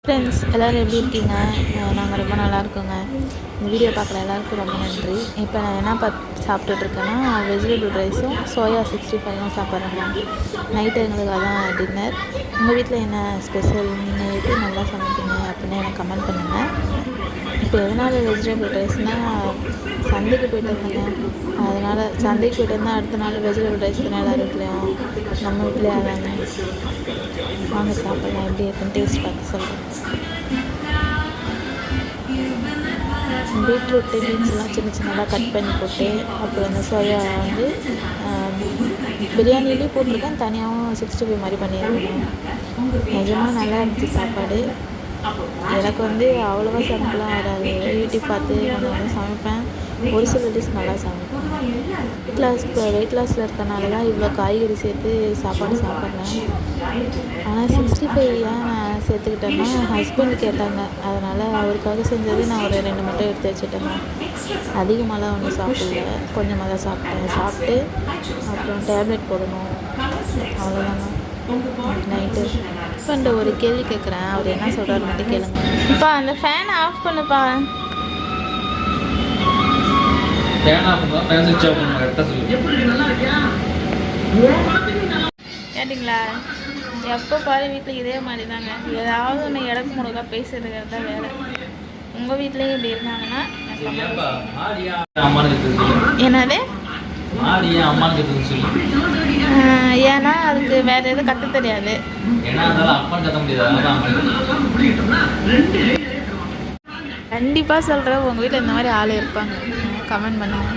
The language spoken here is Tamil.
ஃப்ரெண்ட்ஸ் எல்லோரும் எப்படி இருக்கீங்க? நாங்கள் ரொம்ப நல்லா இருக்கோங்க. இந்த வீடியோ பார்க்குற எல்லாருக்கும் ரொம்ப நன்றி. இப்போ நான் என்ன சாப்பிட்டுட்ருக்கேன்னா வெஜிடபிள் ரைஸும் சோயா 65ம் சாப்பிட்றேங்க. நைட்டு எங்களுக்கு அதான் டின்னர். உங்கள் வீட்டில் என்ன ஸ்பெஷல்? நீங்கள் எப்படி நல்லா சமைப்பீங்க அப்படின்னு எனக்கு கமெண்ட் பண்ணுங்கள். இப்போ எதனால் வெஜிடபிள் ரைஸ்னால் சந்தைக்கு போய்ட்டு வந்தேங்க. அதனால் சந்தைக்கு போய்ட்டு வந்தால் அடுத்த நாள் வெஜிடபிள் ரைஸ் தானே எல்லார் வீட்லேயும். நம்ம வீட்டிலே அதாங்க. வாங்க சாப்பிட்லாம், எப்படி இருக்குன்னு டேஸ்ட் பார்த்து சொல்கிறேன். பீட்ரூட்டு பீன்ஸ்லாம் சின்ன சின்னதாக கட் பண்ணி போட்டு, அப்புறம் இந்த சோயா வந்து பிரியாணிலேயும் போட்டிருக்கேன், தனியாகவும் 65 மாதிரி பண்ணியிருக்கேன். நிஜமாக நல்லா இருந்துச்சு சாப்பாடு. எனக்கு வந்து அவ்வளோவா சமைக்கலாம் வராது. யூடியூப் பார்த்து கொஞ்சம் கொஞ்சம் சமைப்பேன். ஒரு சில டிஷ் நல்லா சமைப்பேன். வெயிட் லாஸில் இருக்கனால தான் இவ்வளோ காய்கறி சேர்த்து சாப்பாடு சாப்பிட்றேன். ஆனால் 65 ஏன் நான் சேர்த்துக்கிட்டேன்னா ஹஸ்பண்ட் கேட்டாங்க. அதனால் அவருக்காக செஞ்சது நான் ஒரு 2 முட்டை எடுத்து வச்சுட்டேங்க. அதிகமாகலாம் ஒன்றும் சாப்பிடல, கொஞ்சமாக தான் சாப்பிட்டு அப்புறம் டேப்லெட் போடணும், அவ்வளோதாங்க. நைட்டு இப்போ ஒரு கேள்வி கேட்குறேன், அவர் என்ன சொல்கிறாரு மட்டும் கேளுங்க. இப்போ அந்த ஃபேனை ஆஃப் பண்ணுப்பா. கேட்டிங்களா? எப்போ பாரு வீட்டில் இதே மாதிரி தாங்க. ஏதாவது ஒன்று இடக்கு முழுக்கா பேசுறதுங்கிறது தான் வேலை. உங்கள் வீட்லேயும் இப்படி இருந்தாங்கன்னா என்னது? ஏன்னா அதுக்கு வேற எதுவும் கற்று தெரியாது. கண்டிப்பாக சொல்கிறேன், உங்கள் வீட்டில் இந்த மாதிரி ஆள் இருப்பாங்க. கமெண்ட் பண்ணுங்க.